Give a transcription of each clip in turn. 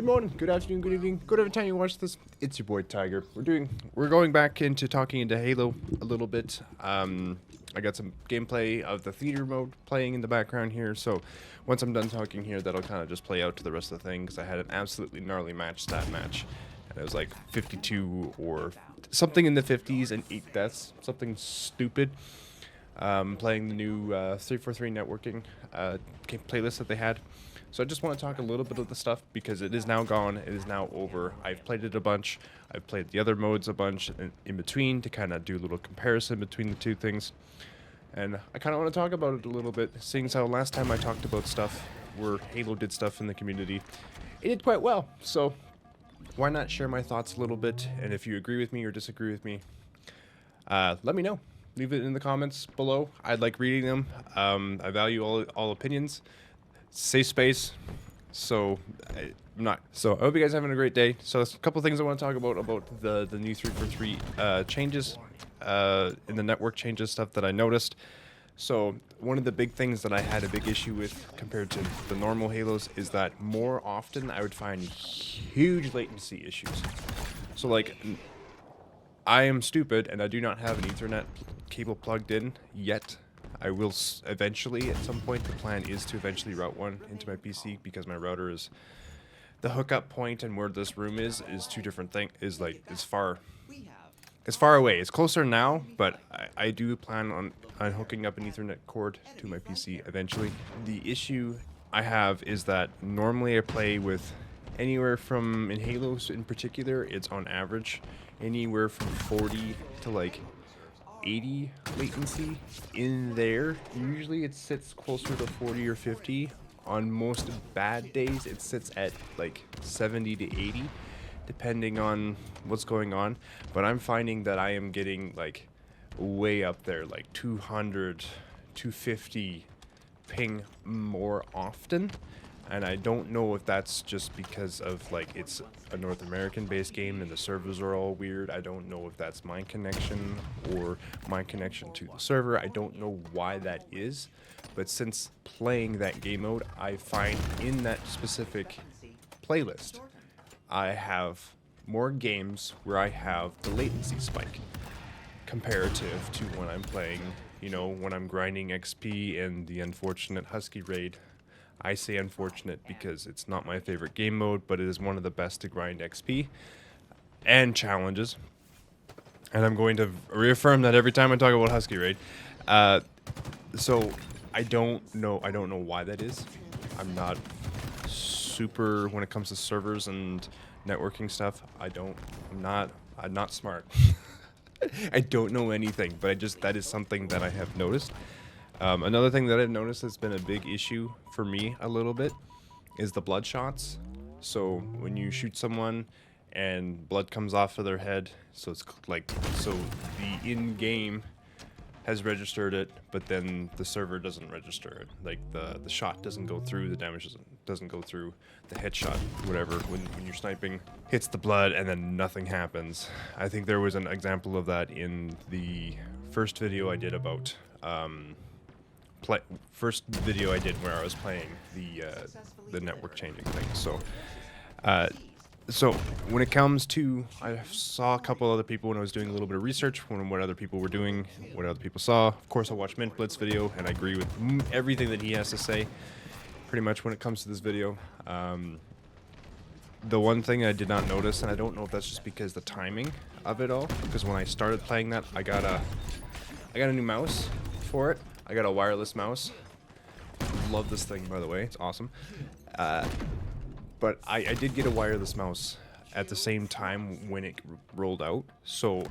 Good morning, good afternoon, good evening, good every time you watch this. It's your boy Tiger. We're going back into talking into Halo a little bit. I got some gameplay of the theater mode playing in the background here. So once I'm done talking here, that'll kind of just play out to the rest of the thing because I had an absolutely gnarly match, stat match, and it was like 52 or something in the 50s and 8 deaths, something stupid. Playing the new 343 networking playlist that they had. So I just want to talk a little bit of the stuff because it is now gone. It is now over. I've played it a bunch. I've played the other modes a bunch in between to kind of do a little comparison between the two things. And I kind of want to talk about it a little bit, seeing as how last time I talked about stuff where Halo did stuff in the community, it did quite well. So why not share my thoughts a little bit? And if you agree with me or disagree with me, let me know. Leave it in the comments below. I'd like reading them. I value all opinions. Safe space. So I hope you guys are having a great day. So there's a couple things I want to talk about the new 343 changes in the network changes, stuff that I noticed. So one of the big things that I had a big issue with compared to the normal Halos is that more often I would find huge latency issues. So like, I am stupid and I do not have an Ethernet cable plugged in yet. I will eventually, at some point. The plan is to eventually route one into my PC because my router is the hookup point and where this room is two different things. It's far away. It's closer now, but I do plan on hooking up an Ethernet cord to my PC eventually. The issue I have is that normally I play with anywhere from, in Halos in particular, it's on average anywhere from 40 to like 80 latency in there. Usually it sits closer to 40 or 50. On most bad days it sits at like 70 to 80 depending on what's going on, but I'm finding that I am getting like way up there, like 200 250 ping more often. And I don't know if that's just because of like it's a North American based game and the servers are all weird. I don't know if that's my connection or my connection to the server. I don't know why that is. But since playing that game mode, I find in that specific playlist, I have more games where I have the latency spike comparative to when I'm playing, when I'm grinding XP in the unfortunate Husky raid. I say unfortunate because it's not my favorite game mode, but it is one of the best to grind XP and challenges. And I'm going to reaffirm that every time I talk about Husky Raid. So I don't know why that is. I'm not super when it comes to servers and networking stuff. I'm not smart. I don't know anything, but that is something that I have noticed. Another thing that I've noticed has been a big issue for me a little bit is the blood shots. So when you shoot someone and blood comes off of their head, so the in-game has registered it, but then the server doesn't register it. Like the shot doesn't go through, the damage doesn't go through, the headshot, whatever, when you're sniping, hits the blood and then nothing happens. I think there was an example of that in the first video I did about first video I did where I was playing the network changing thing. So when it comes to, I saw a couple other people when I was doing a little bit of research on what other people were doing, what other people saw. Of course, I watched Mint Blitz's video and I agree with everything that he has to say pretty much when it comes to this video. The one thing I did not notice, and I don't know if that's just because the timing of it all, because when I started playing that, I got a new mouse for it. I got a wireless mouse. Love this thing, by the way. It's awesome. But I did get a wireless mouse at the same time when it rolled out. So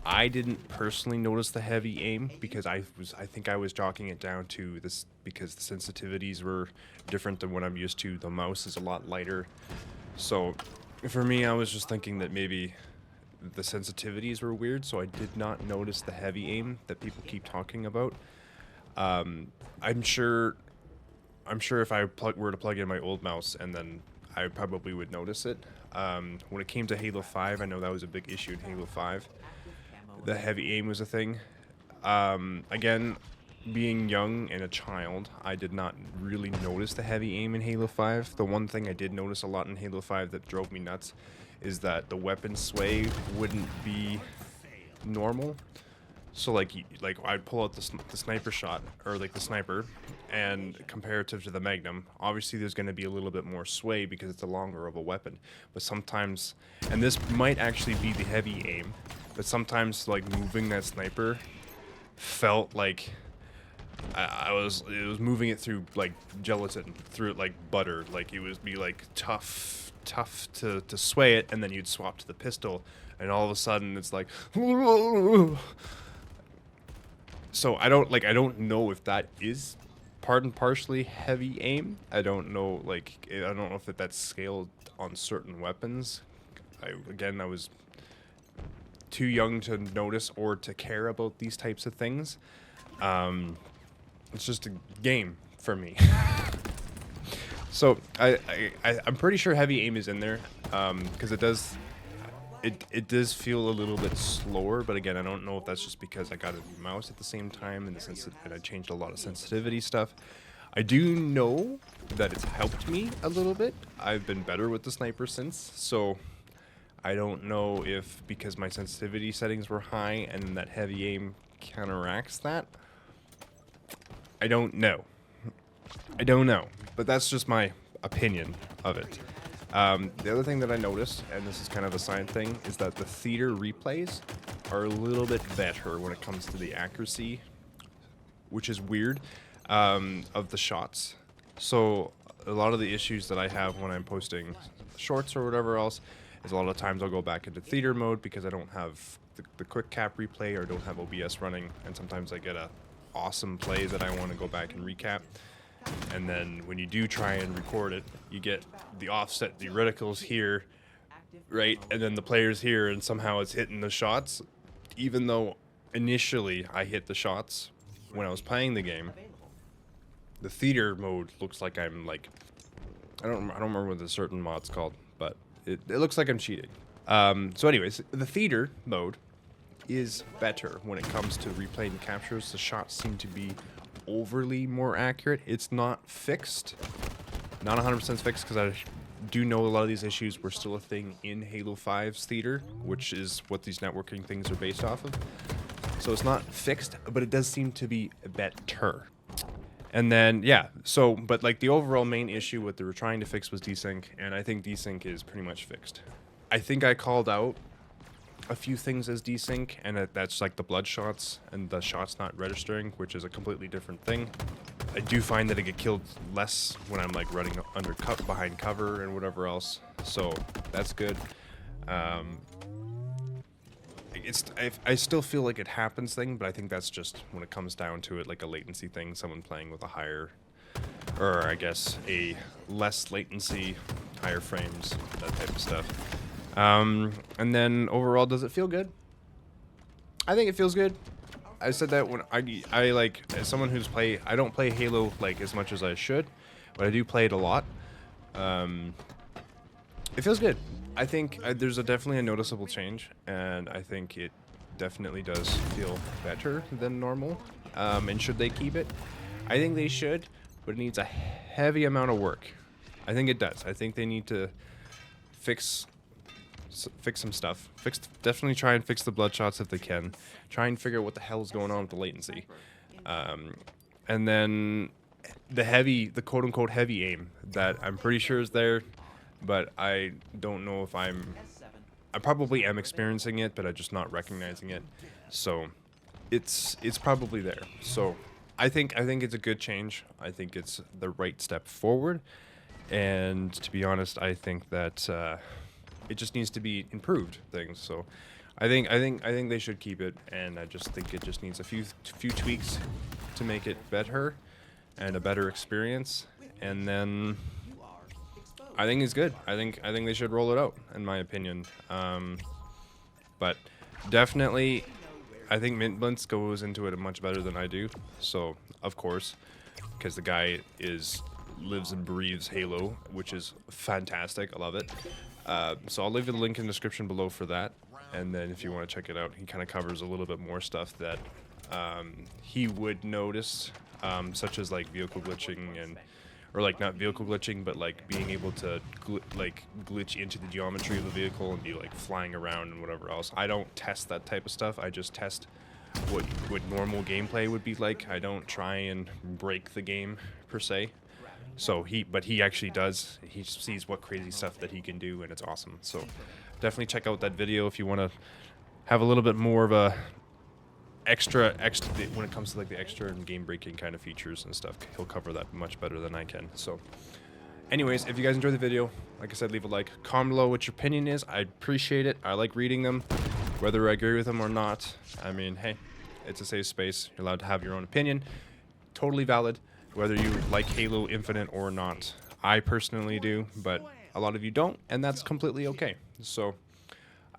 I didn't personally notice the heavy aim because I think I was jockeying it down to this because the sensitivities were different than what I'm used to. The mouse is a lot lighter. So for me, I was just thinking that maybe the sensitivities were weird. So I did not notice the heavy aim that people keep talking about. I'm sure if I were to plug in my old mouse and then I probably would notice it. When it came to Halo 5, I know that was a big issue in Halo 5. The heavy aim was a thing. Again, being young and a child, I did not really notice the heavy aim in Halo 5. The one thing I did notice a lot in Halo 5 that drove me nuts is that the weapon sway wouldn't be normal. So like I'd pull out the sniper shot, or like the sniper, and comparative to the Magnum, obviously there's going to be a little bit more sway because it's a longer of a weapon. But sometimes, and this might actually be the heavy aim, but sometimes like moving that sniper felt like it was moving it through like gelatin, through it like butter. Like it would be like tough to sway it, and then you'd swap to the pistol, and all of a sudden it's like. So I don't know if that is partially heavy aim. I don't know if that's scaled on certain weapons. I was too young to notice or to care about these types of things. It's just a game for me. So I'm pretty sure heavy aim is in there, because it does feel a little bit slower, but again, I don't know if that's just because I got a new mouse at the same time and I changed a lot of sensitivity stuff. I do know that it's helped me a little bit. I've been better with the sniper since, so I don't know if because my sensitivity settings were high and that heavy aim counteracts that. I don't know, but that's just my opinion of it. The other thing that I noticed, and this is kind of a side thing, is that the theater replays are a little bit better when it comes to the accuracy, which is weird, of the shots. So a lot of the issues that I have when I'm posting shorts or whatever else is a lot of times I'll go back into theater mode because I don't have the quick cap replay or don't have OBS running, and sometimes I get a awesome play that I want to go back and recap. And then when you do try and record it, you get the offset, the reticles here, right? And then the player's here, and somehow it's hitting the shots. Even though initially I hit the shots when I was playing the game, the theater mode looks like I'm like, I don't remember what the certain mod's called, but it looks like I'm cheating. So anyways, the theater mode is better when it comes to replaying captures. The shots seem to be overly more accurate. It's not fixed, not 100% fixed, because I do know a lot of these issues were still a thing in Halo 5's theater, which is what these networking things are based off of. So it's not fixed, but it does seem to be better. And then but like the overall main issue what they were trying to fix was desync, and I think desync is pretty much fixed. I think I called out a few things as desync, and that's like the blood shots and the shots not registering, which is a completely different thing. I do find that I get killed less when I'm like running behind cover and whatever else, so that's good. I still feel like it happens thing, but I think that's just when it comes down to it, like a latency thing, someone playing with a higher, or I guess a less latency, higher frames, that type of stuff. And then overall, does it feel good? I think it feels good. I said that when I like, as someone who's I don't play Halo like as much as I should, but I do play it a lot. It feels good. I think there's definitely a noticeable change, and I think it definitely does feel better than normal. And should they keep it? I think they should, but it needs a heavy amount of work. I think it does. I think they need to fix some stuff. Definitely try and fix the blood shots if they can. Try and figure out what the hell is going on with the latency. And then the quote-unquote heavy aim that I'm pretty sure is there, but I don't know if I probably am experiencing it, but I'm just not recognizing it. So it's probably there. So I think it's a good change. I think it's the right step forward. And to be honest, I think that it just needs to be improved things. So I think they should keep it, and I just think it just needs a few tweaks to make it better and a better experience. And then I think it's good. I think they should roll it out, in my opinion. But definitely, I think Mint Blintz goes into it much better than I do. So of course, because the guy lives and breathes Halo, which is fantastic. I love it. So I'll leave the link in the description below for that. And then if you want to check it out, he kind of covers a little bit more stuff that he would notice, such as like vehicle glitching and, or like not vehicle glitching, but like being able to glitch into the geometry of the vehicle and be like flying around and whatever else. I don't test that type of stuff. I just test what normal gameplay would be like. I don't try and break the game per se. So but he actually does. He sees what crazy stuff that he can do, and it's awesome. So definitely check out that video if you want to have a little bit more of a extra when it comes to like the extra and game breaking kind of features and stuff. He'll cover that much better than I can. So anyways, if you guys enjoyed the video, like I said, leave a like, comment below what your opinion is. I appreciate it. I like reading them, whether I agree with them or not. I mean, hey, it's a safe space. You're allowed to have your own opinion. Totally valid, whether you like Halo Infinite or not. I personally do, but a lot of you don't, and that's completely okay. So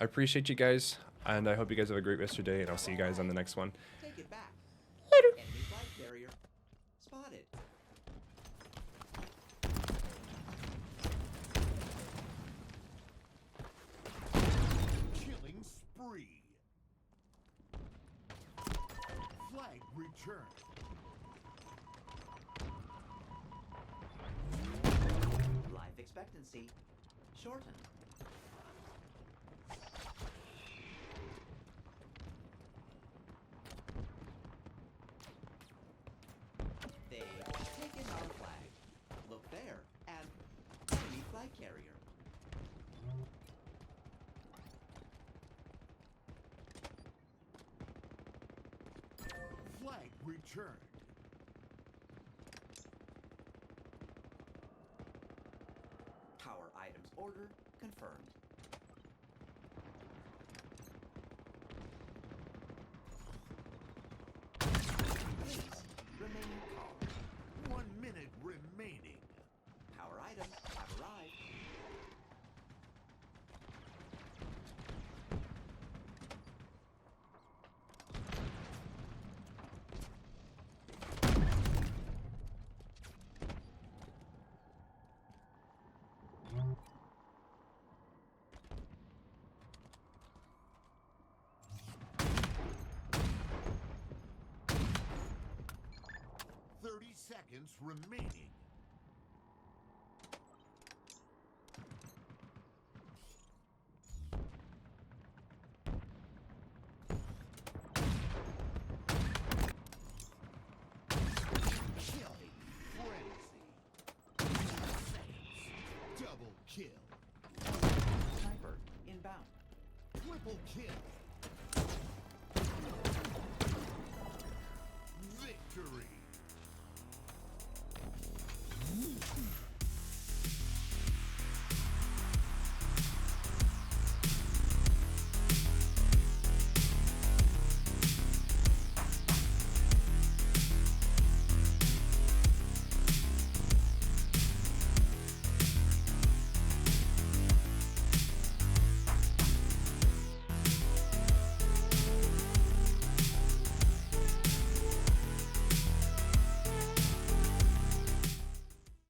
I appreciate you guys, and I hope you guys have a great rest of your day, and I'll see you guys on the next one. Take it back. Later. Enemy flag carrier spotted. Killing spree. Flag returned. Life expectancy shortened. They've taken our flag. Look there, and enemy flag carrier. Flag returned. Power items order confirmed. Please remaining calm. 1 minute remaining. Power items have arrived. Seconds remaining. Killing frenzy. Double kill. Sniper inbound. Triple kill. Victory.